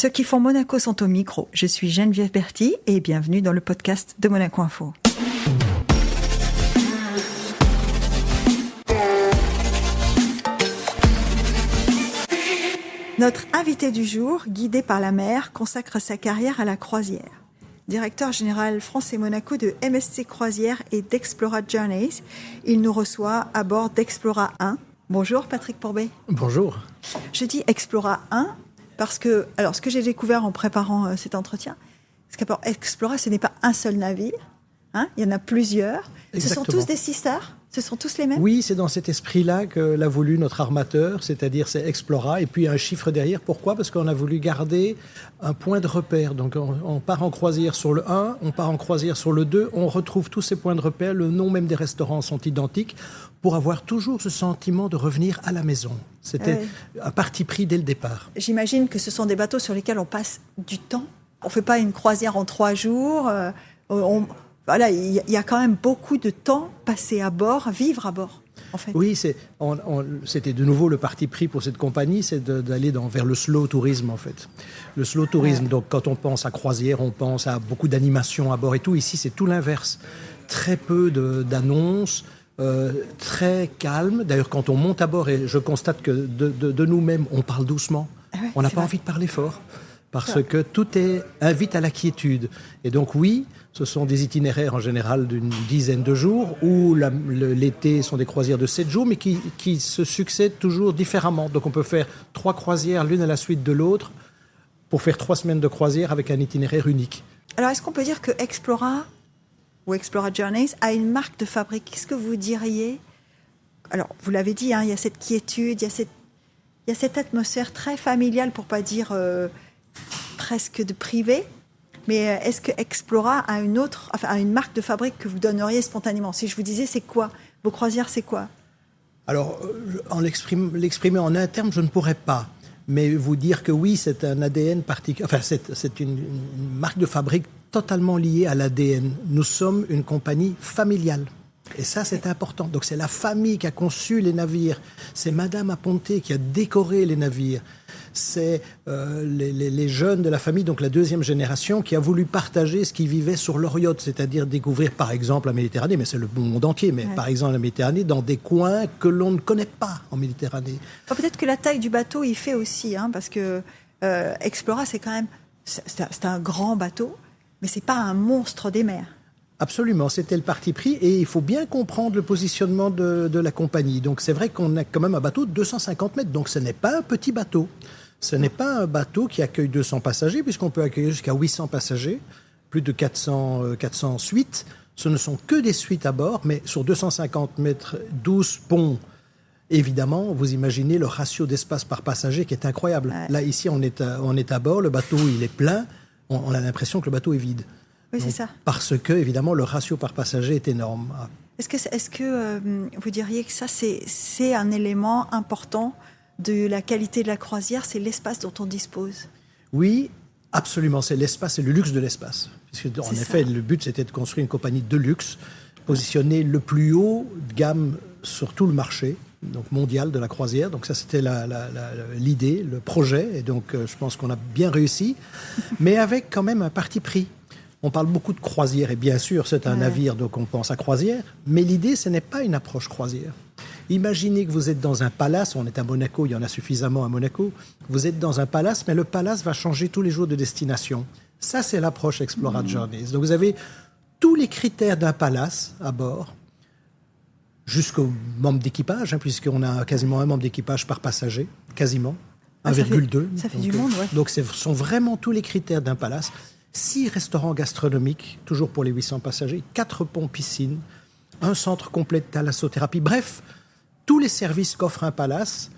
Ceux qui font Monaco sont au micro. Je suis Geneviève Berthy et bienvenue dans le podcast de Monaco Info. Notre invité du jour, guidé par la mer, consacre sa carrière à la croisière. Directeur général France et Monaco de MSC Croisières et d'Explora Journeys, il nous reçoit à bord d'Explora 1. Bonjour Patrick Pourbet. Bonjour. Je dis Explora 1 parce que, alors ce que j'ai découvert en préparant cet entretien, c'est qu'Explora, ce n'est pas un seul navire, hein, il y en a plusieurs. Exactement. Ce sont tous des sisters? Ce sont tous les mêmes? Oui, c'est dans cet esprit-là que l'a voulu notre armateur, c'est-à-dire c'est Explora, et puis un chiffre derrière. Pourquoi ? Parce qu'on a voulu garder un point de repère. Donc on part en croisière sur le 1, on part en croisière sur le 2, on retrouve tous ces points de repère, le nom même des restaurants sont identiques, pour avoir toujours ce sentiment de revenir à la maison. C'était un parti pris dès le départ. J'imagine que ce sont des bateaux sur lesquels on passe du temps. On ne fait pas une croisière en 3 jours. Voilà, il y a quand même beaucoup de temps passé à bord, vivre à bord, en fait. Oui, c'était de nouveau le parti pris pour cette compagnie, c'est d'aller vers le slow tourisme, en fait. Le slow tourisme, donc quand on pense à croisière, on pense à beaucoup d'animations à bord et tout. Ici, c'est tout l'inverse. Très peu d'annonces, très calme. D'ailleurs, quand on monte à bord, et je constate que de nous-mêmes, on parle doucement. On n'a pas envie de parler fort. Parce que tout invite à la quiétude. Et donc oui, ce sont des itinéraires en général d'une dizaine de jours, où l'été sont des croisières de 7 jours, mais qui se succèdent toujours différemment. Donc on peut faire 3 croisières l'une à la suite de l'autre, pour faire 3 semaines de croisière avec un itinéraire unique. Alors est-ce qu'on peut dire que Explora, ou Explora Journeys, a une marque de fabrique? Qu'est-ce que vous diriez? Alors vous l'avez dit, hein, il y a cette quiétude, il y a cette atmosphère très familiale, pour pas dire... presque de privé, mais est-ce que Explora a une marque de fabrique que vous donneriez spontanément? Si je vous disais, c'est quoi? Vos croisières, c'est quoi? Alors, en l'exprimer en un terme, je ne pourrais pas. Mais vous dire que oui, c'est un ADN particulier. Enfin, c'est une marque de fabrique totalement liée à l'ADN. Nous sommes une compagnie familiale. Et ça, c'est important. Donc, c'est la famille qui a conçu les navires. C'est Madame Aponte qui a décoré les navires. C'est les jeunes de la famille, donc la deuxième génération, qui a voulu partager ce qu'ils vivaient sur leur yacht, c'est-à-dire découvrir, par exemple, la Méditerranée, mais c'est le monde entier, mais par exemple la Méditerranée, dans des coins que l'on ne connaît pas en Méditerranée. Peut-être que la taille du bateau y fait aussi, hein, parce que Explora, c'est quand même... C'est un grand bateau, mais c'est pas un monstre des mers. Absolument, c'était le parti pris et il faut bien comprendre le positionnement de la compagnie. Donc c'est vrai qu'on a quand même un bateau de 250 mètres, donc ce n'est pas un petit bateau. Ce n'est pas un bateau qui accueille 200 passagers, puisqu'on peut accueillir jusqu'à 800 passagers, plus de 400 suites. Ce ne sont que des suites à bord, mais sur 250 mètres, 12 ponts. Évidemment, vous imaginez le ratio d'espace par passager qui est incroyable. Ouais. Là, ici, on est à bord, le bateau il est plein, on a l'impression que le bateau est vide. Oui, donc, c'est ça. Parce que, évidemment, le ratio par passager est énorme. Est-ce que vous diriez que ça, c'est un élément important de la qualité de la croisière, c'est l'espace dont on dispose? Oui, absolument. C'est l'espace, c'est le luxe de l'espace. Puisque, en effet, le but, c'était de construire une compagnie de luxe, positionnée le plus haut de gamme sur tout le marché, donc mondial de la croisière. Donc ça, c'était l'idée, le projet. Et donc, je pense qu'on a bien réussi, mais avec quand même un parti pris. On parle beaucoup de croisière, et bien sûr, c'est un navire, donc on pense à croisière. Mais l'idée, ce n'est pas une approche croisière. Imaginez que vous êtes dans un palace, on est à Monaco, il y en a suffisamment à Monaco. Vous êtes dans un palace, mais le palace va changer tous les jours de destination. Ça, c'est l'approche Explora Journeys. Donc vous avez tous les critères d'un palace à bord, jusqu'au membre d'équipage, hein, puisqu'on a quasiment un membre d'équipage par passager, quasiment, 1,2. Ça fait du monde, ouais. Donc ce sont vraiment tous les critères d'un palace. 6 restaurants gastronomiques, toujours pour les 800 passagers, 4 ponts piscines, un centre complet de thalassothérapie. Bref, tous les services qu'offre un palace,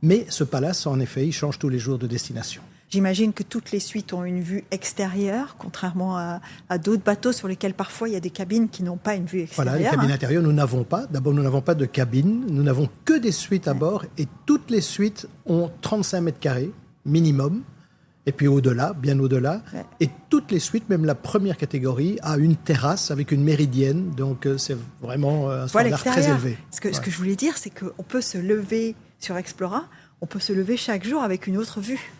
mais ce palace, en effet, il change tous les jours de destination. J'imagine que toutes les suites ont une vue extérieure, contrairement à d'autres bateaux sur lesquels parfois il y a des cabines qui n'ont pas une vue extérieure. Voilà, les cabines intérieures, nous n'avons pas. D'abord, nous n'avons pas de cabine, nous n'avons que des suites à bord, et toutes les suites ont 35 mètres carrés minimum. Et puis au-delà, bien au-delà. Ouais. Et toutes les suites, même la première catégorie, a une terrasse avec une méridienne. Donc c'est vraiment un standard très élevé. Ce que je voulais dire, c'est qu'on peut se lever sur Explora, on peut se lever chaque jour avec une autre vue.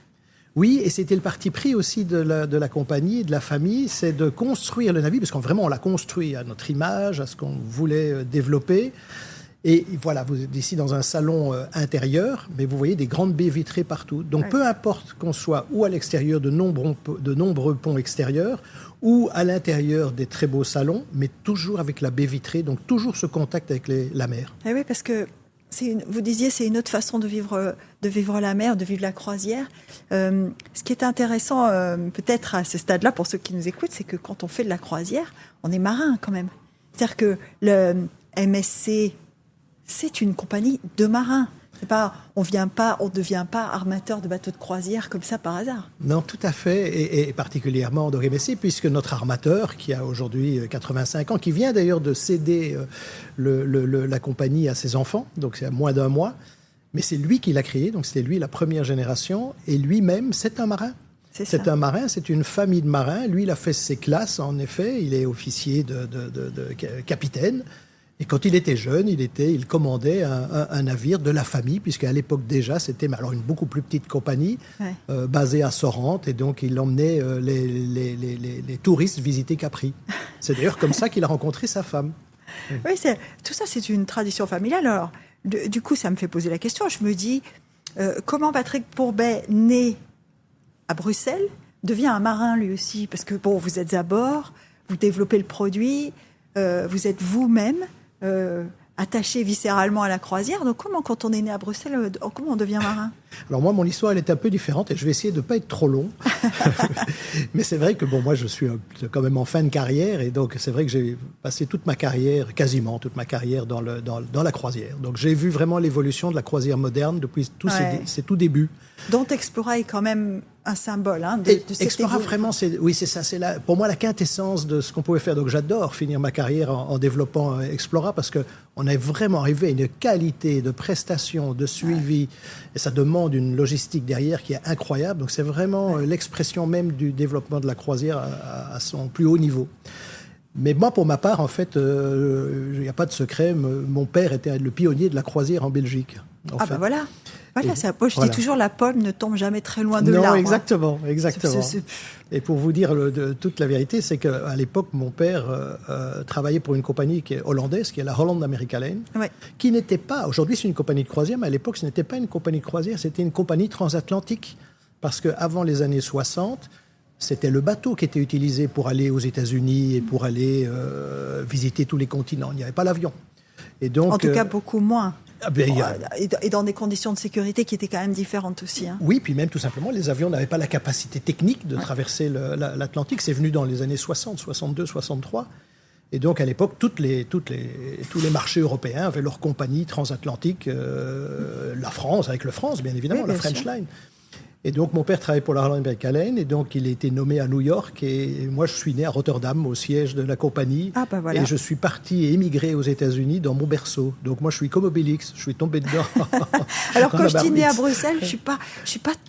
Oui, et c'était le parti pris aussi de la compagnie, de la famille, c'est de construire le navire, parce qu'on vraiment on l'a construit à notre image, à ce qu'on voulait développer. Et voilà, vous êtes ici dans un salon intérieur, mais vous voyez des grandes baies vitrées partout. Donc peu importe qu'on soit ou à l'extérieur de nombreux ponts extérieurs, ou à l'intérieur des très beaux salons, mais toujours avec la baie vitrée, donc toujours ce contact avec la mer. Eh oui, parce que vous disiez c'est une autre façon de vivre la mer, de vivre la croisière. Ce qui est intéressant peut-être à ce stade-là pour ceux qui nous écoutent, c'est que quand on fait de la croisière, on est marin quand même. C'est-à-dire que le MSC, c'est une compagnie de marins. C'est pas, on ne devient pas armateur de bateaux de croisière comme ça par hasard. Non, tout à fait, et particulièrement de MSC, puisque notre armateur, qui a aujourd'hui 85 ans, qui vient d'ailleurs de céder la compagnie à ses enfants, donc c'est à moins d'un mois, mais c'est lui qui l'a créé, donc c'était lui la première génération, et lui-même, c'est un marin. C'est un marin, c'est une famille de marins. Lui, il a fait ses classes, en effet, il est officier de capitaine. Et quand il était jeune, il commandait un navire de la famille, puisqu'à l'époque déjà, c'était alors une beaucoup plus petite compagnie, basée à Sorrente, et donc il emmenait les touristes visiter Capri. C'est d'ailleurs comme ça qu'il a rencontré sa femme. Oui, tout ça, c'est une tradition familiale. Alors, du coup, ça me fait poser la question. Je me dis, comment Patrick Pourbet, né à Bruxelles, devient un marin lui aussi? Parce que, bon, vous êtes à bord, vous développez le produit, vous êtes vous-même attaché viscéralement à la croisière. Donc comment, quand on est né à Bruxelles, comment on devient marin? Alors moi, mon histoire, elle est un peu différente et je vais essayer de ne pas être trop long. Mais c'est vrai que bon, moi, je suis quand même en fin de carrière et donc c'est vrai que j'ai passé toute ma carrière, quasiment toute ma carrière dans la croisière. Donc j'ai vu vraiment l'évolution de la croisière moderne depuis ses tout débuts. Dont Explora est quand même un symbole de cette Explora, vraiment, c'est ça. C'est pour moi la quintessence de ce qu'on pouvait faire. Donc j'adore finir ma carrière en développant Explora parce qu'on est vraiment arrivé à une qualité de prestation, de suivi. Et ça demande une logistique derrière qui est incroyable. Donc c'est vraiment l'expression même du développement de la croisière à son plus haut niveau. Mais moi, pour ma part, en fait, il n'y a pas de secret. Mon père était le pionnier de la croisière en Belgique. Ben voilà. Voilà, je dis toujours, la pomme ne tombe jamais très loin de l'arbre. Non, exactement. Et pour vous dire toute la vérité, c'est qu'à l'époque, mon père travaillait pour une compagnie qui est hollandaise, qui est la Holland America Line, qui n'était pas, aujourd'hui c'est une compagnie de croisière, mais à l'époque ce n'était pas une compagnie de croisière, c'était une compagnie transatlantique. Parce qu'avant les années 60, c'était le bateau qui était utilisé pour aller aux États-Unis et pour aller visiter tous les continents. Il n'y avait pas l'avion. Et donc, en tout cas, beaucoup moins. Et dans des conditions de sécurité qui étaient quand même différentes aussi. Oui, puis même tout simplement, les avions n'avaient pas la capacité technique de traverser l'Atlantique. C'est venu dans les années 60, 62, 63. Et donc, à l'époque, tous les marchés européens avaient leur compagnie transatlantique. La France, avec le France, bien évidemment, la French Line. Et donc, mon père travaillait pour la Holland America Line, et donc il a été nommé à New York. Et moi, je suis né à Rotterdam, au siège de la compagnie. Voilà. Et je suis parti et émigré aux États-Unis dans mon berceau. Donc, moi, je suis comme Obélix, je suis tombé dedans. Alors, quand je dis né à Bruxelles, je suis pas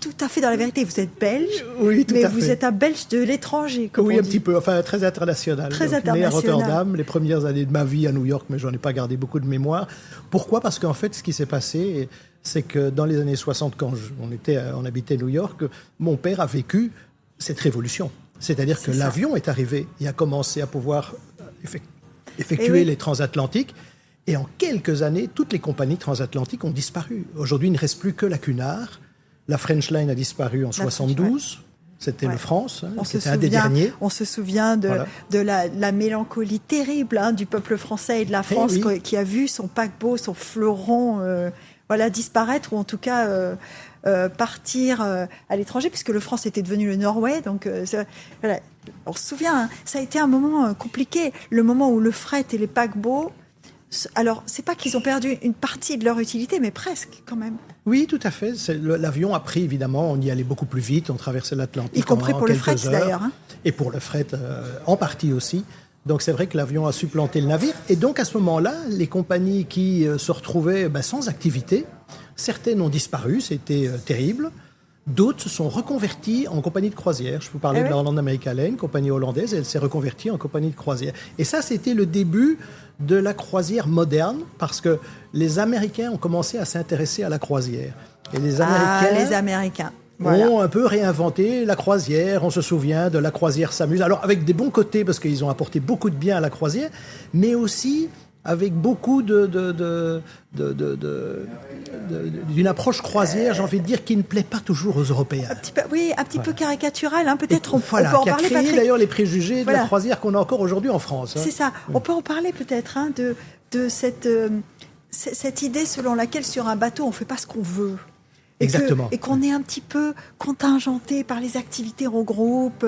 tout à fait dans la vérité. Vous êtes belge, oui, tout mais à fait. Vous êtes un belge de l'étranger, comme oui, on un dit. petit peu, enfin très international. Très donc, international. Né à Rotterdam, les premières années de ma vie à New York, mais j'en ai pas gardé beaucoup de mémoire. Pourquoi ? Parce qu'en fait, ce qui s'est passé, c'est que dans les années 60, quand on habitait New York, mon père a vécu cette révolution. C'est-à-dire que l'avion est arrivé et a commencé à pouvoir effectuer les transatlantiques. Et en quelques années, toutes les compagnies transatlantiques ont disparu. Aujourd'hui, il ne reste plus que la Cunard. La French Line a disparu en 72. C'était le France, c'était un des derniers. On se souvient de la mélancolie terrible du peuple français et de la France qui a vu son paquebot, son fleuron disparaître, ou en tout cas partir à l'étranger, puisque le France était devenu le Norway. Donc, on se souvient, ça a été un moment compliqué, le moment où le fret et les paquebots... Alors, c'est pas qu'ils ont perdu une partie de leur utilité, mais presque, quand même. Oui, tout à fait. L'avion a pris, évidemment, on y allait beaucoup plus vite, on traversait l'Atlantique y compris pour le fret, d'ailleurs. Et pour le fret, en partie aussi. Donc, c'est vrai que l'avion a supplanté le navire. Et donc, à ce moment-là, les compagnies qui se retrouvaient sans activité, certaines ont disparu, c'était terrible. D'autres se sont reconverties en compagnie de croisière. Je peux parler de la Holland America Line, compagnie hollandaise, elle s'est reconvertie en compagnie de croisière. Et ça, c'était le début de la croisière moderne, parce que les Américains ont commencé à s'intéresser à la croisière. Et les Américains... ont un peu réinventé la croisière. On se souvient de la croisière s'amuse. Alors avec des bons côtés parce qu'ils ont apporté beaucoup de bien à la croisière, mais aussi avec beaucoup d'une approche croisière, j'ai envie de dire, qui ne plaît pas toujours aux Européens. Un petit peu caricatural, hein. Peut-être on peut en qui a parler, créé Patrick. D'ailleurs les préjugés de la croisière qu'on a encore aujourd'hui en France. C'est ça. On peut en parler peut-être de cette idée selon laquelle sur un bateau, on ne fait pas ce qu'on veut. Exactement. Et qu'on est un petit peu contingenté par les activités en groupe,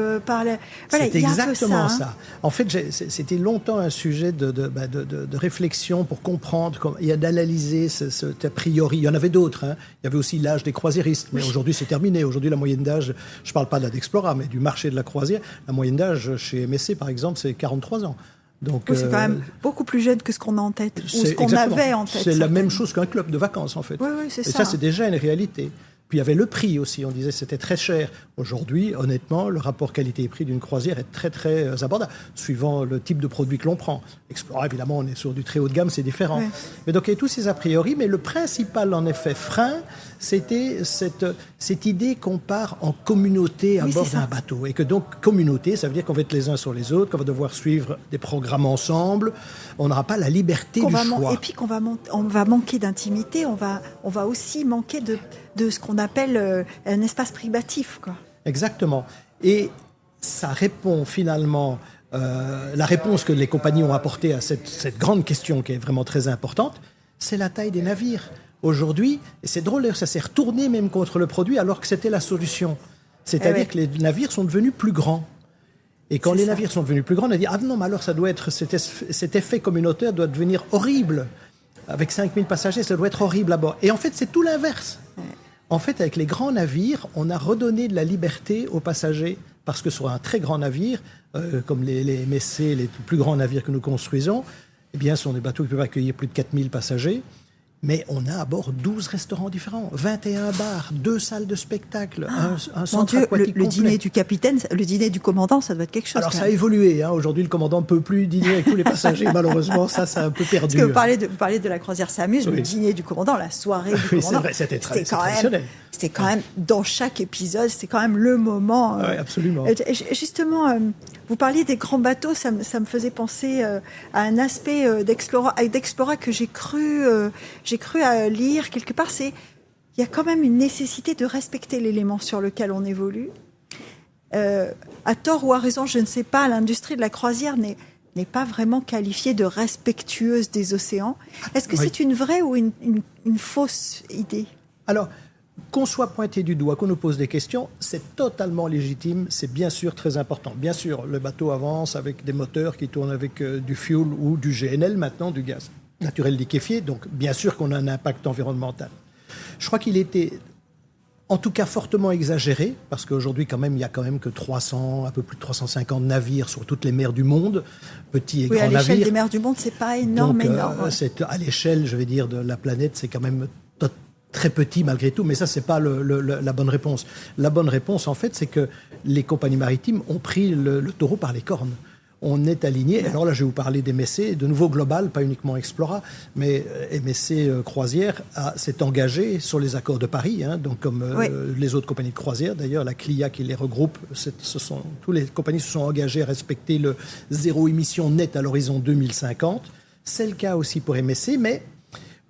c'est exactement ça. En fait, c'était longtemps un sujet de réflexion pour comprendre et d'analyser cet a priori. Il y en avait d'autres. Hein. Il y avait aussi l'âge des croisiéristes. Mais aujourd'hui, c'est terminé. Aujourd'hui, la moyenne d'âge, je ne parle pas de la d'Explora, mais du marché de la croisière, la moyenne d'âge chez MSC, par exemple, c'est 43 ans. Donc, c'est quand même beaucoup plus jeune que ce qu'on a en tête, ou ce qu'on avait en tête. C'est la même chose qu'un club de vacances, en fait. Oui, c'est ça. Et ça, c'est déjà une réalité. Puis il y avait le prix aussi, on disait que c'était très cher. Aujourd'hui, honnêtement, le rapport qualité-prix d'une croisière est très très abordable, suivant le type de produit que l'on prend. Explora, évidemment, on est sur du très haut de gamme, c'est différent. Oui. Mais donc il y a tous ces a priori, mais le principal, en effet, frein, c'était cette idée qu'on part en communauté à bord d'un bateau. Et que donc, communauté, ça veut dire qu'on va être les uns sur les autres, qu'on va devoir suivre des programmes ensemble, on n'aura pas la liberté du choix. Et puis on va manquer d'intimité, on va aussi manquer de ce qu'on appelle un espace privatif, quoi. Exactement. Et ça répond finalement, la réponse que les compagnies ont apportée à cette grande question qui est vraiment très importante, c'est la taille des navires. Aujourd'hui, et c'est drôle, ça s'est retourné même contre le produit alors que c'était la solution. C'est-à-dire que les navires sont devenus plus grands. Et quand les navires sont devenus plus grands, on a dit « Ah non, mais alors ça doit être, cet effet communautaire doit devenir horrible. Avec 5000 passagers, ça doit être horrible à bord. » Et en fait, c'est tout l'inverse. En fait, avec les grands navires, on a redonné de la liberté aux passagers parce que sur un très grand navire, comme les MSC, les plus grands navires que nous construisons, eh bien, ce sont des bateaux qui peuvent accueillir plus de 4000 passagers. Mais on a à bord 12 restaurants différents, 21 bars, 2 salles de spectacle, un centre aquatique le dîner du capitaine, le dîner du commandant, ça doit être quelque chose. Alors ça a évolué. Hein. Aujourd'hui, le commandant ne peut plus dîner avec tous les passagers. Malheureusement, ça a un peu perdu. Parce que vous parlez de la croisière s'amuse, le dîner du commandant, la soirée du commandant. C'est vrai, c'était traditionnel. C'était quand même, dans chaque épisode, c'était quand même le moment. Oui, absolument. Justement, vous parliez des grands bateaux, ça me faisait penser à un aspect d'Explora que j'ai cru à lire quelque part. Il y a quand même une nécessité de respecter l'élément sur lequel on évolue. À tort ou à raison, je ne sais pas, l'industrie de la croisière n'est pas vraiment qualifiée de respectueuse des océans. Est-ce que c'est une vraie ou une fausse idée ? Alors, qu'on soit pointé du doigt, qu'on nous pose des questions, c'est totalement légitime, c'est bien sûr très important. Bien sûr, le bateau avance avec des moteurs qui tournent avec du fuel ou du GNL maintenant, du gaz naturel liquéfié, donc bien sûr qu'on a un impact environnemental. Je crois qu'il était en tout cas fortement exagéré, parce qu'aujourd'hui quand même, il n'y a quand même que 300, un peu plus de 350 navires sur toutes les mers du monde, petits et grands navires. À l'échelle des mers du monde, c'est pas énorme. À l'échelle, je vais dire, de la planète, c'est quand même très petit malgré tout, mais ça, c'est pas la bonne réponse. La bonne réponse, en fait, c'est que les compagnies maritimes ont pris le taureau par les cornes. On est aligné. Alors là, je vais vous parler d'MSC, de nouveau global, pas uniquement Explora, mais MSC Croisière s'est engagé sur les accords de Paris, hein, donc comme les autres compagnies de croisière. D'ailleurs, la CLIA qui les regroupe, toutes les compagnies se sont engagées à respecter le zéro émission net à l'horizon 2050. C'est le cas aussi pour MSC, mais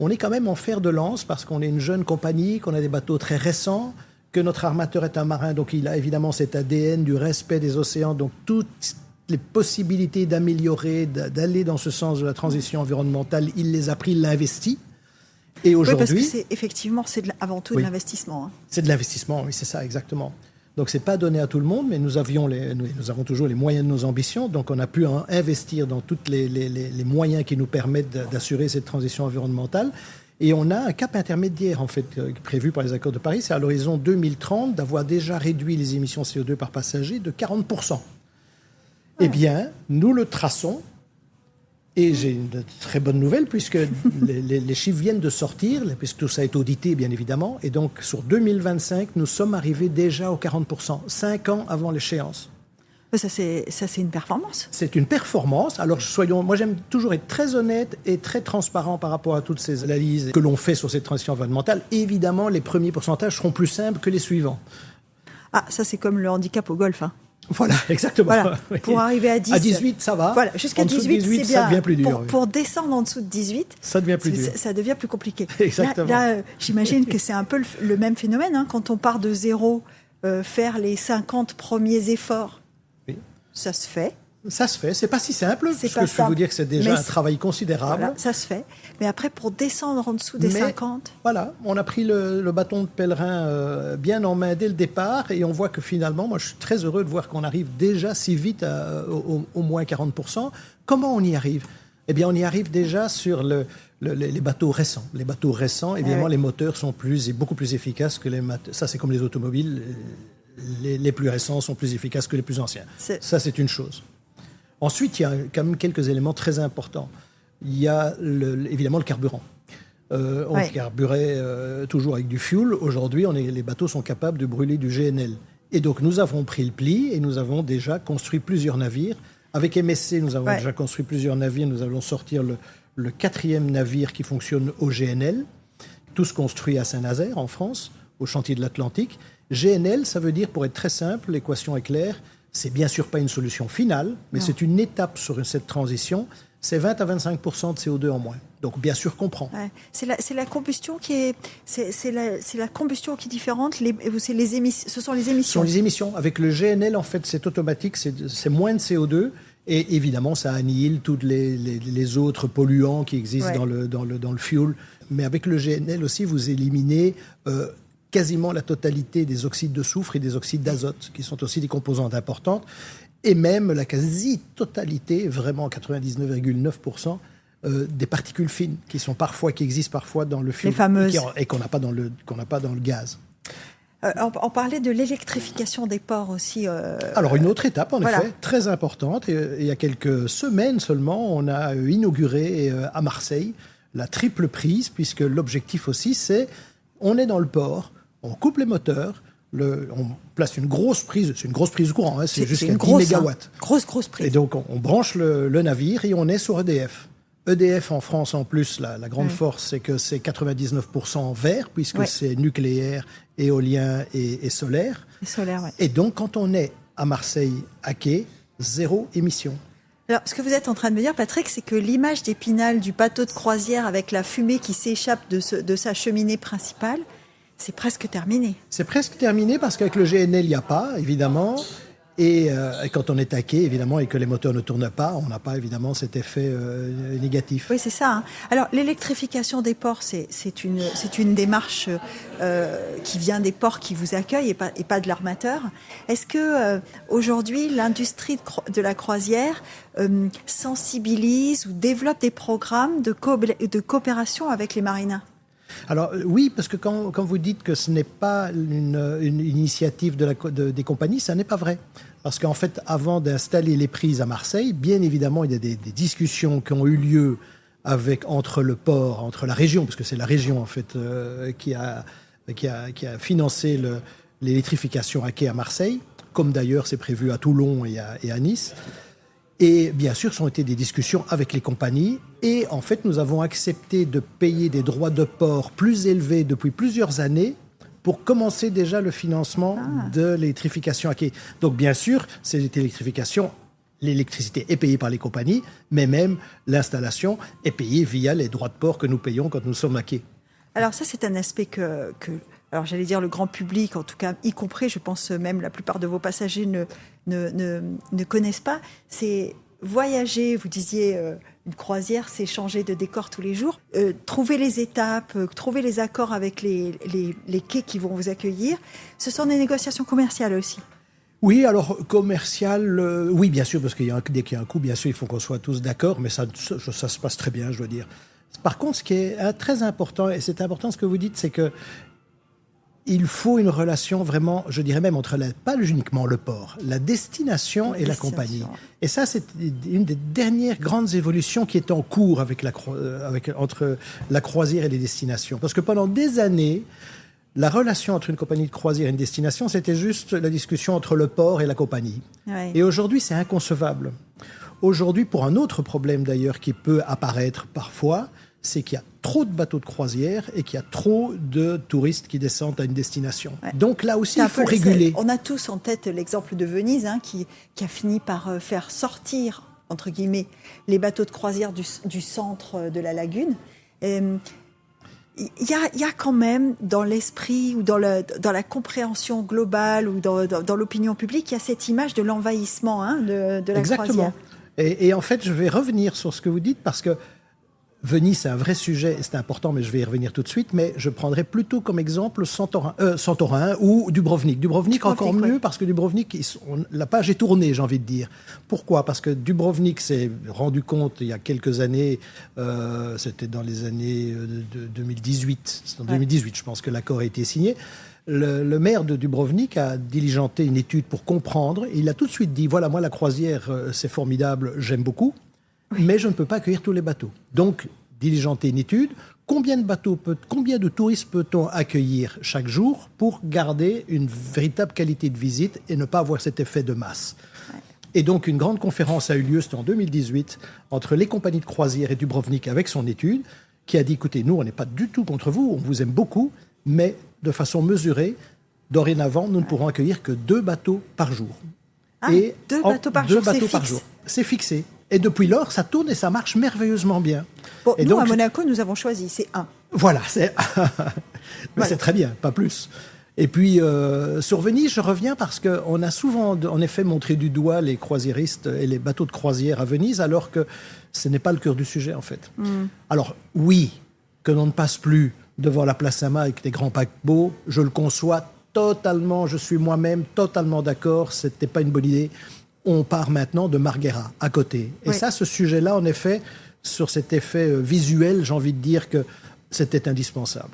on est quand même en fer de lance parce qu'on est une jeune compagnie, qu'on a des bateaux très récents, que notre armateur est un marin, donc il a évidemment cet ADN du respect des océans, donc toutes les possibilités d'améliorer, d'aller dans ce sens de la transition environnementale, il les a pris, il l'a investi. Et aujourd'hui, parce que effectivement, c'est avant tout de l'investissement. Hein. C'est de l'investissement, oui, c'est ça, exactement. Donc, ce n'est pas donné à tout le monde, mais nous avons toujours les moyens de nos ambitions. Donc, on a pu investir dans tous les moyens qui nous permettent d'assurer cette transition environnementale. Et on a un cap intermédiaire, en fait, prévu par les accords de Paris. C'est à l'horizon 2030 d'avoir déjà réduit les émissions CO2 par passager de 40%. Eh bien, nous le traçons. Et j'ai une très bonne nouvelle, puisque les chiffres viennent de sortir, puisque tout ça est audité, bien évidemment. Et donc, sur 2025, nous sommes arrivés déjà aux 40%, 5 ans avant l'échéance. Ça, c'est une performance. C'est une performance. Alors, moi, j'aime toujours être très honnête et très transparent par rapport à toutes ces analyses que l'on fait sur cette transition environnementale. Évidemment, les premiers pourcentages seront plus simples que les suivants. Ah, ça c'est comme le handicap au golf. Hein. Voilà, exactement. Voilà. Oui. Pour arriver à 10. À 18, ça va. Voilà, jusqu'à En dessous de 18, c'est bien. ça devient plus dur. Pour descendre en dessous de 18, ça devient plus dur. Ça devient plus compliqué. Exactement. Là, j'imagine que c'est un peu le même phénomène. Hein, quand on part de zéro, faire les 50 premiers efforts, oui. Ça se fait. Ça se fait, c'est pas si simple, parce que je peux vous dire que c'est déjà un travail considérable. Voilà, ça se fait. Mais après, pour descendre en dessous des 50... Voilà, on a pris le bâton de pèlerin bien en main dès le départ, et on voit que finalement, moi je suis très heureux de voir qu'on arrive déjà si vite au moins 40%. Comment on y arrive ? Eh bien, on y arrive déjà sur les bateaux récents. Les bateaux récents, évidemment, les moteurs sont beaucoup plus efficaces que les moteurs. Ça, c'est comme les automobiles. Les plus récents sont plus efficaces que les plus anciens. Ça, c'est une chose. Ensuite, il y a quand même quelques éléments très importants. Il y a évidemment le carburant. On carburait toujours avec du fuel. Aujourd'hui, les bateaux sont capables de brûler du GNL. Et donc, nous avons pris le pli et nous avons déjà construit plusieurs navires. Avec MSC, nous avons déjà construit plusieurs navires. Nous allons sortir le 4e navire qui fonctionne au GNL, tous construits à Saint-Nazaire, en France, au chantier de l'Atlantique. GNL, ça veut dire, pour être très simple, l'équation est claire, c'est bien sûr pas une solution finale, mais c'est une étape sur cette transition. C'est 20 à 25% de CO2 en moins. Donc, bien sûr qu'on prend. Ouais. C'est la combustion qui est... C'est la combustion qui est différente. Ce sont les émissions. Ce sont les émissions. Avec le GNL, en fait, c'est automatique. C'est moins de CO2. Et évidemment, ça annihile tous les autres polluants qui existent dans le fuel. Mais avec le GNL aussi, vous éliminez... quasiment la totalité des oxydes de soufre et des oxydes d'azote, qui sont aussi des composantes importantes, et même la quasi-totalité, vraiment 99,9%, des particules fines, qui existent parfois dans le fuel, les fameuses. Et qu'on n'a pas dans le gaz. On parlait de l'électrification des ports aussi. Alors, une autre étape, en effet, très importante. Et, il y a quelques semaines seulement, on a inauguré à Marseille la triple prise, puisque l'objectif aussi, on est dans le port, on coupe les moteurs, on place une grosse prise, c'est une grosse prise de courant, hein, c'est jusqu'à 10 mégawatts. Grosse prise. Et donc, on branche le navire et on est sur EDF. EDF en France, en plus, la grande force, c'est que c'est 99% vert, puisque c'est nucléaire, éolien et solaire. Et solaire, Et donc, quand on est à Marseille, à quai, 0 émission. Alors, ce que vous êtes en train de me dire, Patrick, c'est que l'image d'Épinal du bateau de croisière avec la fumée qui s'échappe de sa cheminée principale, c'est presque terminé. C'est presque terminé parce qu'avec le GNL, il n'y a pas, évidemment. Et quand on est à quai, évidemment, et que les moteurs ne tournent pas, on n'a pas, évidemment, cet effet négatif. Oui, c'est ça. Hein. Alors, l'électrification des ports, c'est une démarche qui vient des ports qui vous accueillent et pas de l'armateur. Est-ce que aujourd'hui, l'industrie de la croisière sensibilise ou développe des programmes de coopération avec les marins ? Alors oui, parce que quand vous dites que ce n'est pas une initiative des compagnies, ça n'est pas vrai. Parce qu'en fait, avant d'installer les prises à Marseille, bien évidemment, il y a des discussions qui ont eu lieu entre le port, entre la région, parce que c'est la région en fait qui a financé l'électrification à quai à Marseille, comme d'ailleurs c'est prévu à Toulon et à Nice. Et bien sûr, ce ont été des discussions avec les compagnies. Et en fait, nous avons accepté de payer des droits de port plus élevés depuis plusieurs années pour commencer déjà le financement de l'électrification à quai. Donc bien sûr, cette électrification, l'électricité est payée par les compagnies, mais même l'installation est payée via les droits de port que nous payons quand nous sommes à quai. Alors ça, c'est un aspect alors j'allais dire le grand public, en tout cas, y compris, je pense même la plupart de vos passagers ne connaissent pas. C'est voyager, vous disiez, une croisière, c'est changer de décor tous les jours. Trouver les étapes, trouver les accords avec les quais qui vont vous accueillir, ce sont des négociations commerciales aussi. Oui, alors commercial, oui, bien sûr, parce dès qu'il y a un coût, bien sûr, il faut qu'on soit tous d'accord, mais ça se passe très bien, je dois dire. Par contre, ce qui est très important, et c'est important ce que vous dites, c'est que il faut une relation vraiment, je dirais même, pas uniquement le port, la destination et la compagnie. Et ça, c'est une des dernières grandes évolutions qui est en cours entre la croisière et les destinations. Parce que pendant des années, la relation entre une compagnie de croisière et une destination, c'était juste la discussion entre le port et la compagnie. Ouais. Et aujourd'hui, c'est inconcevable. Aujourd'hui, pour un autre problème d'ailleurs qui peut apparaître parfois, c'est qu'il y a trop de bateaux de croisière et qu'il y a trop de touristes qui descendent à une destination. Ouais. Donc là aussi, il faut réguler. On a tous en tête l'exemple de Venise, qui a fini par faire sortir, entre guillemets, les bateaux de croisière du centre de la lagune. Il y a quand même dans l'esprit ou dans la compréhension globale ou dans l'opinion publique, il y a cette image de l'envahissement de la Exactement. croisière. Et en fait, je vais revenir sur ce que vous dites parce que Venise, c'est un vrai sujet et c'est important, mais je vais y revenir tout de suite. Mais je prendrais plutôt comme exemple Santorin ou Dubrovnik. Dubrovnik encore mieux, parce que Dubrovnik, la page est tournée, j'ai envie de dire. Pourquoi ? Parce que Dubrovnik s'est rendu compte il y a quelques années, c'était dans les années 2018, c'est en 2018, je pense que l'accord a été signé. Le maire de Dubrovnik a diligenté une étude pour comprendre. Et il a tout de suite dit, voilà, moi la croisière, c'est formidable, j'aime beaucoup. Mais je ne peux pas accueillir tous les bateaux. Donc, diligenter une étude, combien de touristes peut-on accueillir chaque jour pour garder une véritable qualité de visite et ne pas avoir cet effet de masse. Ouais. Et donc, une grande conférence a eu lieu, c'était en 2018, entre les compagnies de croisière et Dubrovnik avec son étude, qui a dit, écoutez, nous, on n'est pas du tout contre vous, on vous aime beaucoup, mais de façon mesurée, dorénavant, nous ne pourrons accueillir que 2 bateaux par jour. Et 2 bateaux par jour, c'est fixé. Et depuis lors, ça tourne et ça marche merveilleusement bien. Bon, et nous, à Monaco, nous avons choisi, c'est 1. Voilà, mais c'est très bien, pas plus. Et puis, sur Venise, je reviens parce qu'on a souvent, en effet, montré du doigt les croisiéristes et les bateaux de croisière à Venise, alors que ce n'est pas le cœur du sujet, en fait. Alors, oui, que l'on ne passe plus devant la place Saint-Marc avec des grands paquebots, je le conçois totalement, je suis moi-même totalement d'accord, ce n'était pas une bonne idée. On part maintenant de Marghera, à côté. Et ça, ce sujet-là, en effet, sur cet effet visuel, j'ai envie de dire que c'était indispensable.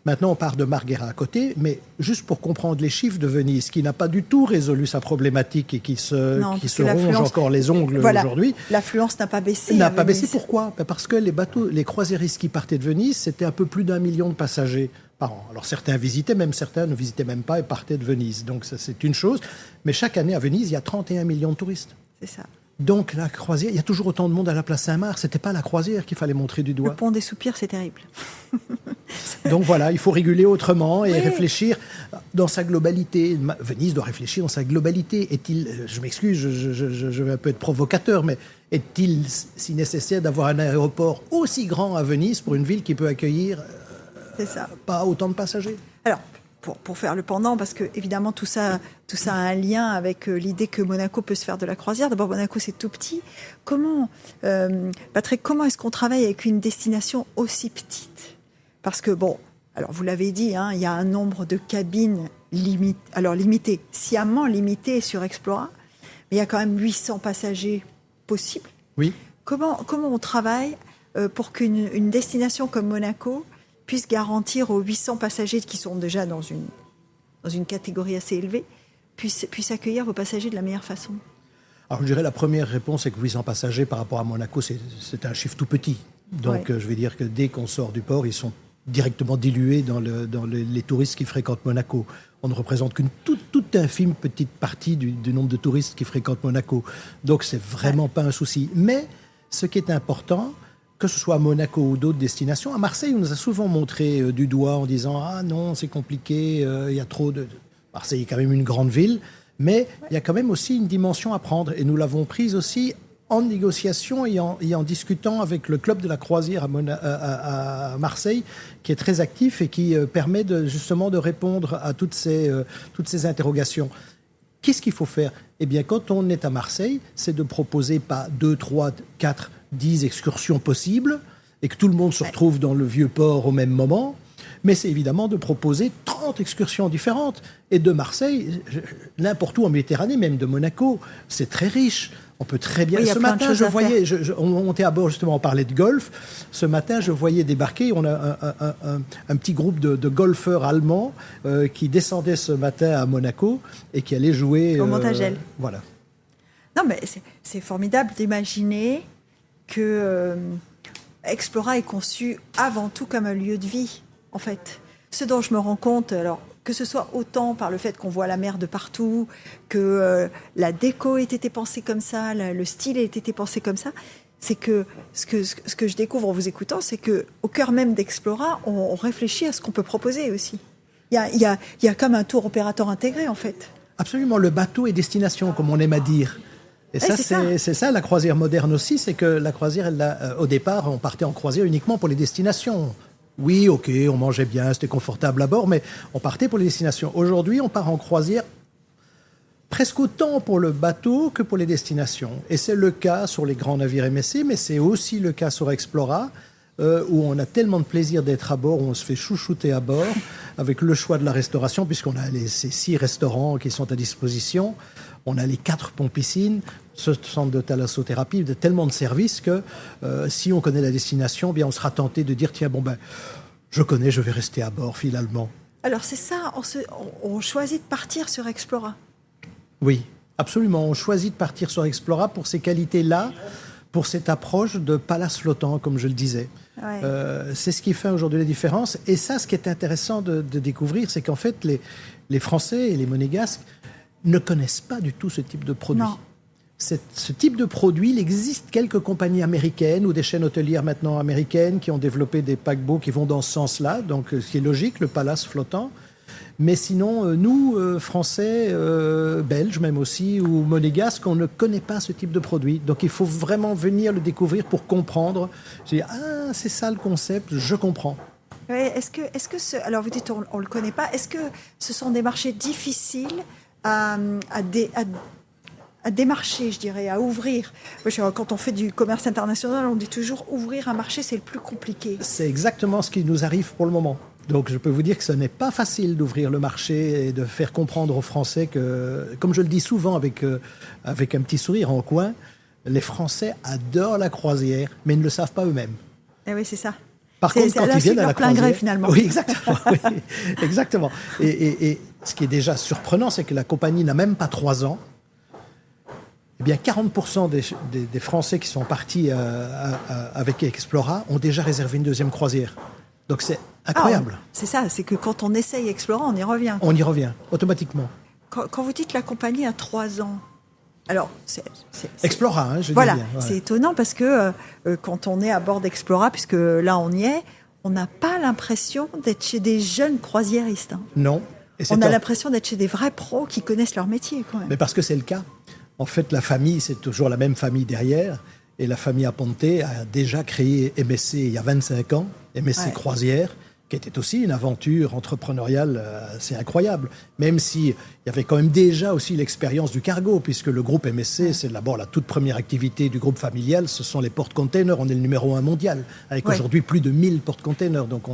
Maintenant, on part de Marghera à côté, mais juste pour comprendre les chiffres de Venise, qui n'a pas du tout résolu sa problématique et qui se ronge encore les ongles aujourd'hui. L'affluence n'a pas baissé. N'a pas baissé, pourquoi ? Parce que les croisiéristes qui partaient de Venise, c'était un peu plus d'1 million de passagers par an. Alors certains visitaient, même certains ne visitaient même pas et partaient de Venise. Donc ça, c'est une chose. Mais chaque année à Venise, il y a 31 millions de touristes. C'est ça. Donc la croisière, il y a toujours autant de monde à la place Saint-Marc. C'était pas la croisière qu'il fallait montrer du doigt. Le pont des Soupirs, c'est terrible. Donc voilà, il faut réguler autrement et réfléchir dans sa globalité. Venise doit réfléchir dans sa globalité. Je m'excuse, je vais un peu être provocateur, mais est-il si nécessaire d'avoir un aéroport aussi grand à Venise pour une ville qui peut accueillir pas autant de passagers ? Alors, pour faire le pendant, parce que évidemment tout ça a un lien avec l'idée que Monaco peut se faire de la croisière. D'abord, Monaco, c'est tout petit. Patrick, comment est-ce qu'on travaille avec une destination aussi petite ? Parce que, alors vous l'avez dit, il y a un nombre de cabines limité, sciemment limité sur Explora, mais il y a quand même 800 passagers possibles. Oui. Comment on travaille pour qu'une destination comme Monaco puisse garantir aux 800 passagers qui sont déjà dans une catégorie assez élevée, puisse accueillir vos passagers de la meilleure façon ? Alors je dirais la première réponse est que 800 passagers par rapport à Monaco, c'est un chiffre tout petit. Donc je vais dire que dès qu'on sort du port, ils sont directement dilués dans les touristes qui fréquentent Monaco. On ne représente qu'une toute infime petite partie du nombre de touristes qui fréquentent Monaco. Donc c'est vraiment pas un souci. Mais ce qui est important, que ce soit à Monaco ou d'autres destinations, à Marseille, on nous a souvent montré du doigt en disant « Ah non, c'est compliqué, il y a trop de... » Marseille est quand même une grande ville, mais il y a quand même aussi une dimension à prendre. Et nous l'avons prise aussi en négociation et en discutant avec le club de la croisière à Marseille, qui est très actif et qui permet justement de répondre à toutes ces interrogations. Qu'est-ce qu'il faut faire ? Eh bien, quand on est à Marseille, c'est de proposer pas 2, 3, 4, 10 excursions possibles et que tout le monde se retrouve dans le vieux port au même moment. Mais c'est évidemment de proposer 30 excursions différentes. Et de Marseille, n'importe où en Méditerranée, même de Monaco, c'est très riche. On peut très bien... Oui, ce matin, je voyais... on montait à bord, justement, on parlait de golf. Ce matin, je voyais débarquer, on a un petit groupe de golfeurs allemands qui descendaient ce matin à Monaco et qui allaient jouer... Au Montagel. Voilà. Non, mais c'est formidable d'imaginer que Explora est conçu avant tout comme un lieu de vie, en fait. Ce dont je me rends compte, alors, que ce soit autant par le fait qu'on voit la mer de partout, que la déco ait été pensée comme ça, le style ait été pensé comme ça, c'est que ce que je découvre en vous écoutant, c'est qu'au cœur même d'Explora, on réfléchit à ce qu'on peut proposer aussi. Il y a comme un tour opérateur intégré, en fait. Absolument, le bateau est destination, comme on aime à dire. Et ça, c'est ça la croisière moderne aussi, c'est que la croisière, au départ, on partait en croisière uniquement pour les destinations. Oui, ok, on mangeait bien, c'était confortable à bord, mais on partait pour les destinations. Aujourd'hui, on part en croisière presque autant pour le bateau que pour les destinations. Et c'est le cas sur les grands navires MSC, mais c'est aussi le cas sur Explora, où on a tellement de plaisir d'être à bord, où on se fait chouchouter à bord, avec le choix de la restauration, puisqu'on a ces 6 restaurants qui sont à disposition. On a les 4 ponts-piscines, ce centre de thalassothérapie, tellement de services que si on connaît la destination, bien on sera tenté de dire, tiens, je connais, je vais rester à bord finalement. Alors c'est ça, on choisit de partir sur Explora. Oui, absolument. On choisit de partir sur Explora pour ces qualités-là, pour cette approche de palace flottant, comme je le disais. Ouais. C'est ce qui fait aujourd'hui la différence. Et ça, ce qui est intéressant de découvrir, c'est qu'en fait, les Français et les Monégasques ne connaissent pas du tout ce type de produit. Non. Ce type de produit, il existe quelques compagnies américaines ou des chaînes hôtelières maintenant américaines qui ont développé des paquebots qui vont dans ce sens-là, donc ce qui est logique, le palace flottant. Mais sinon, nous, Français, Belges même aussi, ou Monégasques, on ne connaît pas ce type de produit. Donc il faut vraiment venir le découvrir pour comprendre. Je dis, c'est ça le concept, je comprends. Ouais, alors vous dites on ne le connaît pas, est-ce que ce sont des marchés difficiles à démarcher, je dirais, à ouvrir? Quand on fait du commerce international, on dit toujours ouvrir un marché, c'est le plus compliqué. C'est exactement ce qui nous arrive pour le moment. Donc je peux vous dire que ce n'est pas facile d'ouvrir le marché et de faire comprendre aux Français que, comme je le dis souvent avec un petit sourire en coin, les Français adorent la croisière, mais ils ne le savent pas eux-mêmes. Eh oui, c'est ça. Par contre, quand ils viennent à la croisière, gré, finalement. Oui, exactement. Oui, exactement. Et ce qui est déjà surprenant, c'est que la compagnie n'a même pas 3 ans. Eh bien, 40% des Français qui sont partis avec Explora ont déjà réservé une deuxième croisière. Donc c'est incroyable. C'est ça, c'est que quand on essaye Explora, on y revient. On y revient, automatiquement. Quand vous dites que la compagnie a 3 ans, alors c'est Explora, je dis voilà, bien. Ouais. C'est étonnant parce que quand on est à bord d'Explora, puisque là on y est, on n'a pas l'impression d'être chez des jeunes croisiéristes. Hein. Non. On a l'impression d'être chez des vrais pros qui connaissent leur métier quand même. Mais parce que c'est le cas. En fait, la famille, c'est toujours la même famille derrière. Et la famille Aponte a déjà créé MSC il y a 25 ans, MSC Croisière, qui était aussi une aventure entrepreneuriale assez incroyable. Même s'il y avait quand même déjà aussi l'expérience du cargo, puisque le groupe MSC, c'est d'abord la toute première activité du groupe familial, ce sont les porte-containers. On est le numéro 1 mondial, avec aujourd'hui plus de 1000 porte-containers. Donc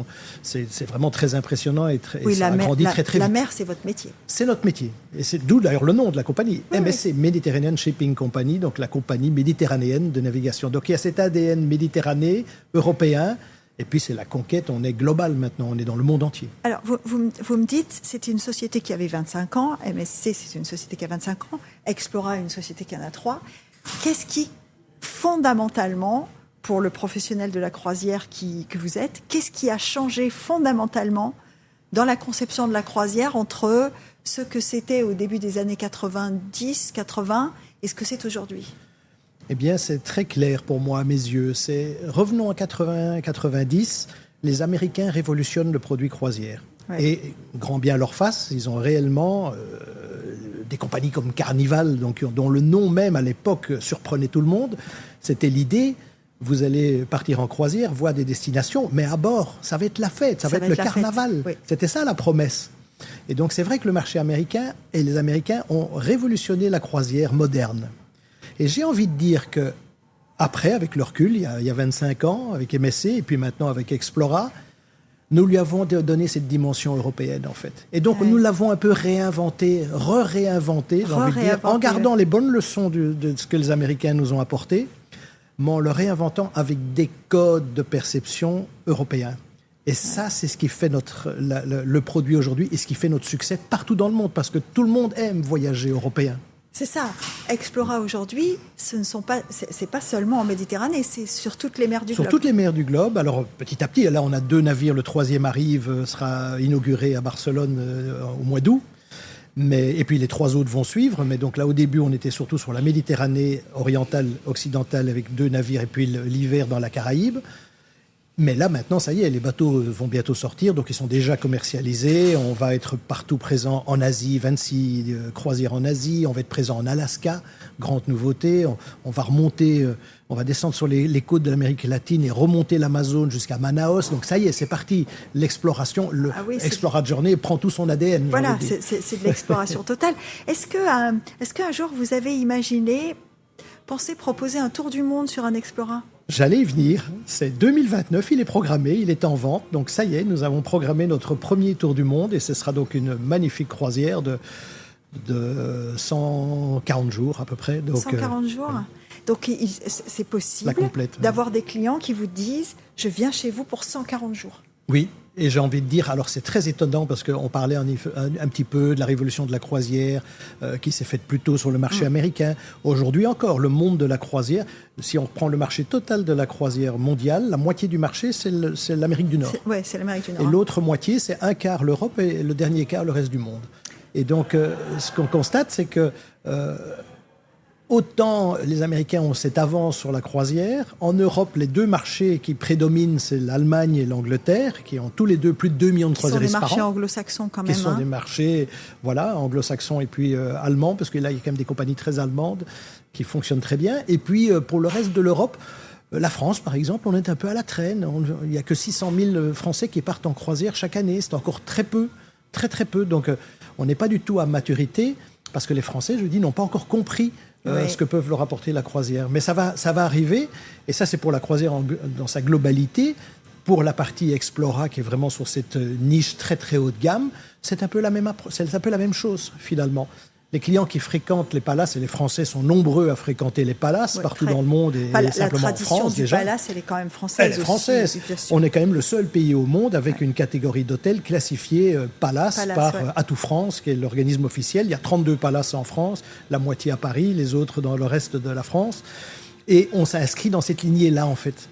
c'est vraiment très impressionnant et ça a grandi très très vite. La mer, c'est votre métier. C'est notre métier. Et c'est d'où d'ailleurs le nom de la compagnie, MSC, Mediterranean Shipping Company, donc la compagnie méditerranéenne de navigation. Donc il y a cet ADN méditerranéen, européen. Et puis, c'est la conquête, on est global maintenant, on est dans le monde entier. Alors, vous me dites, c'est une société qui avait 25 ans, MSC, c'est une société qui a 25 ans, Explora, une société qui en a 3. Qu'est-ce qui, fondamentalement, pour le professionnel de la croisière que vous êtes, qu'est-ce qui a changé fondamentalement dans la conception de la croisière entre ce que c'était au début des années 90, 80 et ce que c'est aujourd'hui ? Eh bien, c'est très clair pour moi, à mes yeux. Revenons en 80-90, les Américains révolutionnent le produit croisière. Ouais. Et grand bien leur face, ils ont réellement des compagnies comme Carnival, dont le nom même à l'époque surprenait tout le monde. C'était l'idée, vous allez partir en croisière, voir des destinations, mais à bord, ça va être la fête, ça va être le carnaval. Oui. C'était ça la promesse. Et donc c'est vrai que le marché américain et les Américains ont révolutionné la croisière moderne. Et j'ai envie de dire que après, avec le recul, il y a 25 ans, avec MSC, et puis maintenant avec Explora, nous lui avons donné cette dimension européenne, en fait. Et donc, nous l'avons un peu réinventé, réinventé, j'ai envie de dire, en gardant les bonnes leçons de ce que les Américains nous ont apporté, mais en le réinventant avec des codes de perception européens. Et ça, c'est ce qui fait le produit aujourd'hui et ce qui fait notre succès partout dans le monde, parce que tout le monde aime voyager européen. C'est ça. Explora aujourd'hui, c'est pas seulement en Méditerranée, c'est sur toutes les mers du globe. Sur toutes les mers du globe. Alors petit à petit, là on a 2 navires, le 3e arrive, sera inauguré à Barcelone au mois d'août. Et puis les 3 autres vont suivre. Mais donc là, au début, on était surtout sur la Méditerranée orientale, occidentale, avec 2 navires, et puis l'hiver dans la Caraïbe. Mais là, maintenant, ça y est, les bateaux vont bientôt sortir, donc ils sont déjà commercialisés. On va être partout présent en Asie, 26 croisières en Asie. On va être présent en Alaska, grande nouveauté. On va remonter, on va descendre sur les côtes de l'Amérique latine et remonter l'Amazone jusqu'à Manaus. Donc ça y est, c'est parti. L'exploration, Explora Journey prend tout son ADN. Voilà, c'est de l'exploration totale. Est-ce qu'un jour, vous avez pensé proposer un tour du monde sur un Explora ? J'allais y venir. C'est 2029, il est programmé, il est en vente. Donc ça y est, nous avons programmé notre premier tour du monde et ce sera donc une magnifique croisière de 140 jours à peu près. Donc, 140 jours. Donc c'est possible d'avoir des clients qui vous disent « je viens chez vous pour 140 jours ». Oui, et j'ai envie de dire, alors c'est très étonnant parce qu'on parlait un petit peu de la révolution de la croisière qui s'est faite plutôt sur le marché américain. Aujourd'hui encore, le monde de la croisière, si on prend le marché total de la croisière mondiale, la moitié du marché, c'est l'Amérique du Nord. Oui, c'est l'Amérique du Nord. Et l'autre moitié, c'est un quart l'Europe et le dernier quart le reste du monde. Et donc, ce qu'on constate, c'est que autant les Américains ont cette avance sur la croisière, en Europe, les 2 marchés qui prédominent, c'est l'Allemagne et l'Angleterre, qui ont tous les 2 plus de 2 millions de croisiéristes par an. Qui sont des marchés anglo-saxons quand même. Qui sont des marchés, voilà, anglo-saxons et puis allemands, parce que là, il y a quand même des compagnies très allemandes qui fonctionnent très bien. Et puis, pour le reste de l'Europe, la France, par exemple, on est un peu à la traîne. Il n'y a que 600 000 Français qui partent en croisière chaque année. C'est encore très peu, très très peu. Donc, on n'est pas du tout à maturité, parce que les Français, je dis, n'ont pas encore compris ce que peuvent leur apporter la croisière. Mais ça va arriver, et ça c'est pour la croisière dans sa globalité. Pour la partie Explora, qui est vraiment sur cette niche très très haut de gamme, c'est un peu la même chose finalement. Les clients qui fréquentent les palaces, et les Français sont nombreux à fréquenter les palaces partout dans le monde et simplement en France déjà. La tradition du palace, elle est quand même française. Elle est française. On est quand même le seul pays au monde avec une catégorie d'hôtels classifiée palace par Atout France, qui est l'organisme officiel. Il y a 32 palaces en France, la moitié à Paris, les autres dans le reste de la France. Et on s'inscrit dans cette lignée-là, en fait.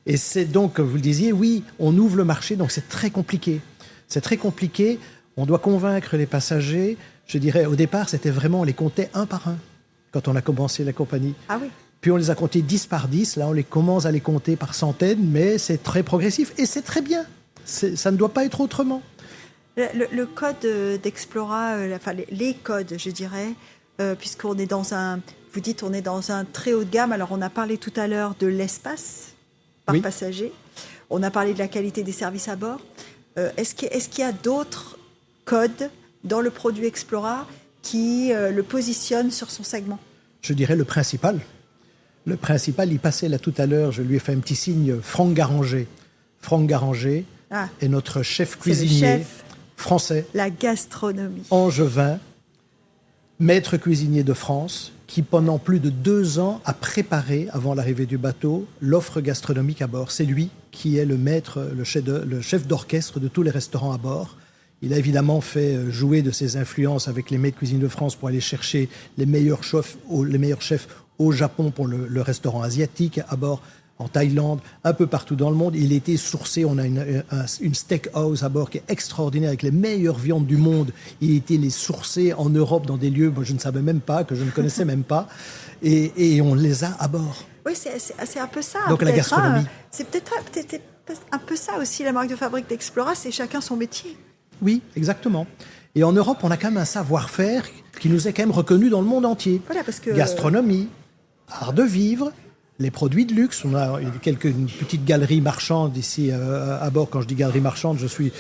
Et c'est donc, vous le disiez, oui, on ouvre le marché, donc c'est très compliqué. C'est très compliqué. On doit convaincre les passagers. Je dirais, au départ, c'était vraiment, on les comptait un par un quand on a commencé la compagnie. Ah oui. Puis on les a comptés 10 par 10. Là, on les commence à les compter par centaines, mais c'est très progressif et c'est très bien. Ça ne doit pas être autrement. Le code d'Explora, enfin les codes, je dirais, puisqu'on est dans vous dites, on est dans un très haut de gamme. Alors, on a parlé tout à l'heure de l'espace par passager. On a parlé de la qualité des services à bord. Est-ce qu'il y a d'autres codes dans le produit Explora qui le positionne sur son segment? Je dirais le principal. Le principal, il passait là tout à l'heure, je lui ai fait un petit signe, Franck Garanger. Franck Garanger est notre chef cuisinier français. La gastronomie. Angevin, maître cuisinier de France, qui pendant plus de 2 ans a préparé, avant l'arrivée du bateau, l'offre gastronomique à bord. C'est lui qui est le maître, le chef d'orchestre de tous les restaurants à bord. Il a évidemment fait jouer de ses influences avec les maîtres de cuisine de France pour aller chercher les meilleurs chefs au Japon pour le restaurant asiatique à bord, en Thaïlande, un peu partout dans le monde. Il a été sourcé, on a une steakhouse à bord qui est extraordinaire avec les meilleures viandes du monde. Il a été les sourcer en Europe dans des lieux que je ne savais même pas, que je ne connaissais même pas. Et on les a à bord. Oui, c'est un peu ça. Donc la gastronomie. C'est peut-être un peu ça aussi, la marque de fabrique d'Explora, c'est chacun son métier. Oui, exactement. Et en Europe, on a quand même un savoir-faire qui nous est quand même reconnu dans le monde entier. Voilà, parce que... Gastronomie, art de vivre, les produits de luxe. On a une petite galerie marchande ici à bord. Quand je dis galerie marchande, je suis.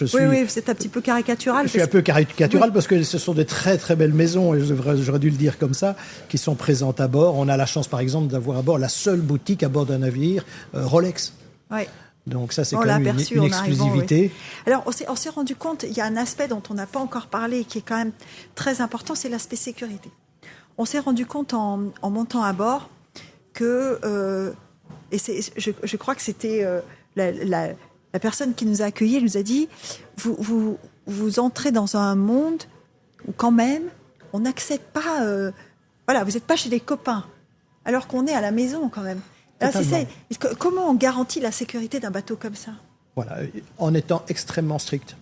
Oui, c'est un petit peu caricatural. Je suis un peu caricatural parce que ce sont des très très belles maisons, et j'aurais dû le dire comme ça, qui sont présentes à bord. On a la chance, par exemple, d'avoir à bord la seule boutique à bord d'un navire Rolex. Oui. Donc ça, c'est quand même une exclusivité. Oui. Alors, on s'est rendu compte, il y a un aspect dont on n'a pas encore parlé, qui est quand même très important, c'est l'aspect sécurité. On s'est rendu compte en montant à bord que, je crois que c'était la personne qui nous a accueillis, elle nous a dit, vous entrez dans un monde où quand même, on n'accepte pas, vous n'êtes pas chez des copains, alors qu'on est à la maison quand même. Là, comment on garantit la sécurité d'un bateau comme ça? Voilà, en étant extrêmement strict.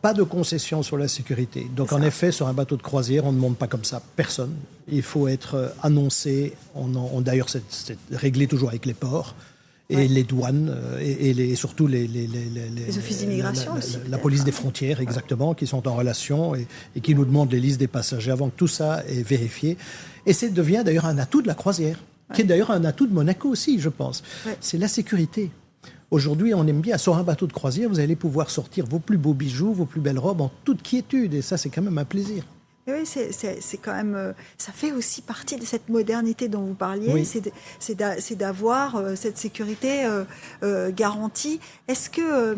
pas de concession sur la sécurité. Donc en effet, sur un bateau de croisière, on ne monte pas comme ça, personne. Il faut être annoncé, d'ailleurs c'est réglé toujours avec les ports. Et les douanes, et surtout les offices d'immigration aussi. La police des frontières, exactement, qui sont en relation et qui nous demandent les listes des passagers avant que tout ça est vérifié. Et ça devient d'ailleurs un atout de la croisière, qui est d'ailleurs un atout de Monaco aussi, je pense. C'est la sécurité. Aujourd'hui, on aime bien, sur un bateau de croisière, vous allez pouvoir sortir vos plus beaux bijoux, vos plus belles robes en toute quiétude. Et ça, c'est quand même un plaisir. Et oui, c'est quand même. Ça fait aussi partie de cette modernité dont vous parliez. Oui. C'est d'avoir cette sécurité garantie. Est-ce que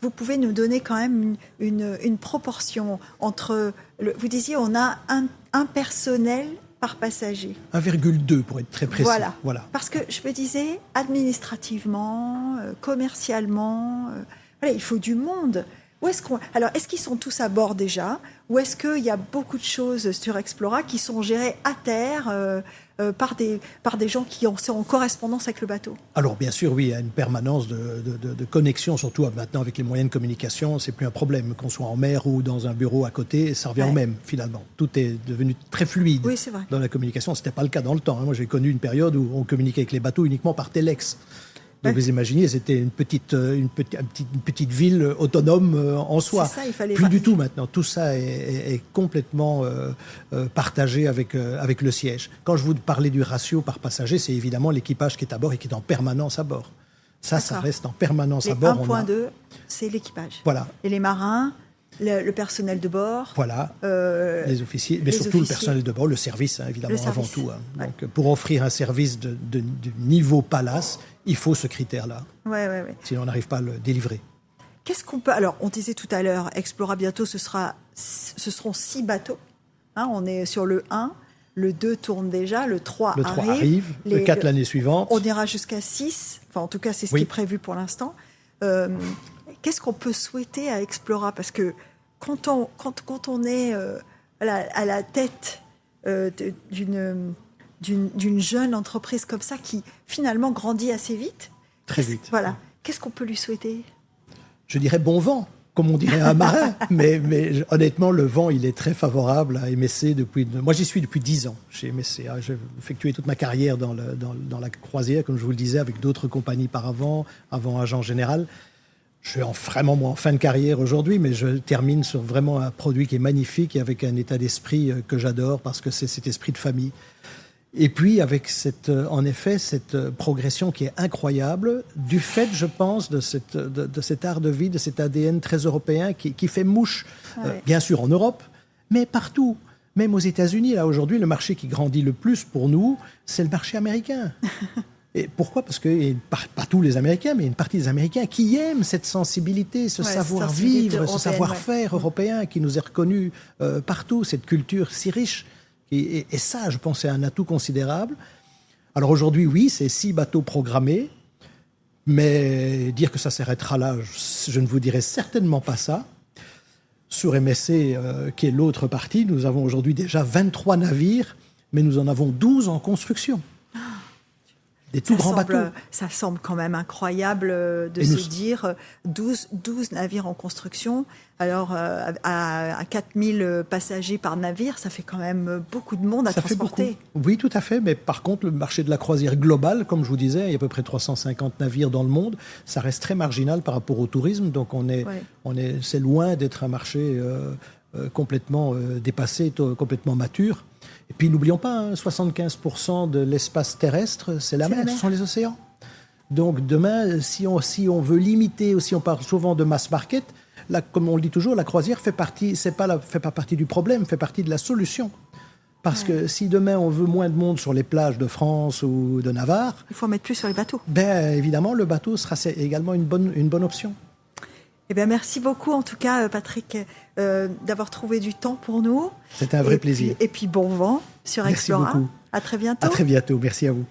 vous pouvez nous donner quand même une proportion entre. Vous disiez, on a un personnel par passager. 1,2 pour être très précis. Voilà. Parce que je me disais, administrativement, commercialement, il faut du monde. Alors, est-ce qu'ils sont tous à bord déjà, ou est-ce qu'il y a beaucoup de choses sur Explora qui sont gérées à terre par des gens qui sont en correspondance avec le bateau? Alors, bien sûr, oui, il y a une permanence de connexion, surtout maintenant avec les moyens de communication. C'est plus un problème, qu'on soit en mer ou dans un bureau à côté, ça revient au même, finalement. Tout est devenu très fluide dans la communication. Ce n'était pas le cas dans le temps. Moi, j'ai connu une période où on communiquait avec les bateaux uniquement par téléx. Donc vous imaginez, c'était une petite ville autonome en soi. C'est ça, il fallait plus du tout maintenant. Tout ça est complètement partagé avec le siège. Quand je vous parlais du ratio par passager, c'est évidemment l'équipage qui est à bord et qui est en permanence à bord. Ça reste en permanence à bord. 1.2, c'est l'équipage. Voilà. Et les marins, le personnel de bord. Voilà, les officiers, mais surtout le personnel de bord, le service, évidemment, avant tout. Donc, pour offrir un service de niveau palace, il faut ce critère-là. Sinon, on n'arrive pas à le délivrer. Qu'est-ce qu'on peut... Alors, on disait tout à l'heure, Explora bientôt, ce seront 6 bateaux. On est sur le 1, le 2 tourne déjà, le 3 arrive, le 4 l'année suivante. On ira jusqu'à 6, enfin en tout cas c'est ce qui est prévu pour l'instant. Qu'est-ce qu'on peut souhaiter à Explora? Parce que quand on est à la tête d'une jeune entreprise comme ça qui finalement grandit assez vite. Très vite. Voilà. Qu'est-ce qu'on peut lui souhaiter? Je dirais bon vent, comme on dirait à un marin. mais honnêtement, le vent, il est très favorable à MSC moi, j'y suis depuis 10 ans chez MSC. J'ai effectué toute ma carrière dans la croisière, comme je vous le disais, avec d'autres compagnies avant Agent Général. Je suis vraiment en fin de carrière aujourd'hui, mais je termine sur vraiment un produit qui est magnifique et avec un état d'esprit que j'adore parce que c'est cet esprit de famille. Et puis avec en effet cette progression qui est incroyable du fait, je pense, de cet art de vie, de cet ADN très européen qui fait mouche, bien sûr en Europe, mais partout. Même aux États-Unis, là aujourd'hui, le marché qui grandit le plus pour nous, c'est le marché américain. Et pourquoi? Parce que, pas tous les Américains, mais une partie des Américains qui aiment cette sensibilité, ce savoir-vivre, ce savoir-faire européen qui nous est reconnu partout, cette culture si riche. Et ça, je pense, c'est un atout considérable. Alors aujourd'hui, oui, c'est 6 bateaux programmés, mais dire que ça s'arrêtera là, je ne vous dirai certainement pas ça. Sur MSC, qui est l'autre partie, nous avons aujourd'hui déjà 23 navires, mais nous en avons 12 en construction. Des tout grands bateaux. Ça semble quand même incroyable de se dire 12 navires en construction. Alors, à 4000 passagers par navire, ça fait quand même beaucoup de monde à transporter. Oui, tout à fait. Mais par contre, le marché de la croisière globale, comme je vous disais, il y a à peu près 350 navires dans le monde. Ça reste très marginal par rapport au tourisme. Donc, c'est loin d'être un marché complètement dépassé, complètement mature. Et puis n'oublions pas, 75% de l'espace terrestre, c'est la mer, ce sont les océans. Donc demain, si on veut limiter, ou si on parle souvent de mass market, là, comme on le dit toujours, la croisière fait pas partie du problème, fait partie de la solution. Parce que si demain on veut moins de monde sur les plages de France ou de Navarre, il faut en mettre plus sur les bateaux. Évidemment, le bateau sera également une bonne option. Eh bien, merci beaucoup, en tout cas, Patrick, d'avoir trouvé du temps pour nous. C'était un vrai plaisir. Et puis, bon vent sur Explora. Merci beaucoup. À très bientôt. À très bientôt. Merci à vous.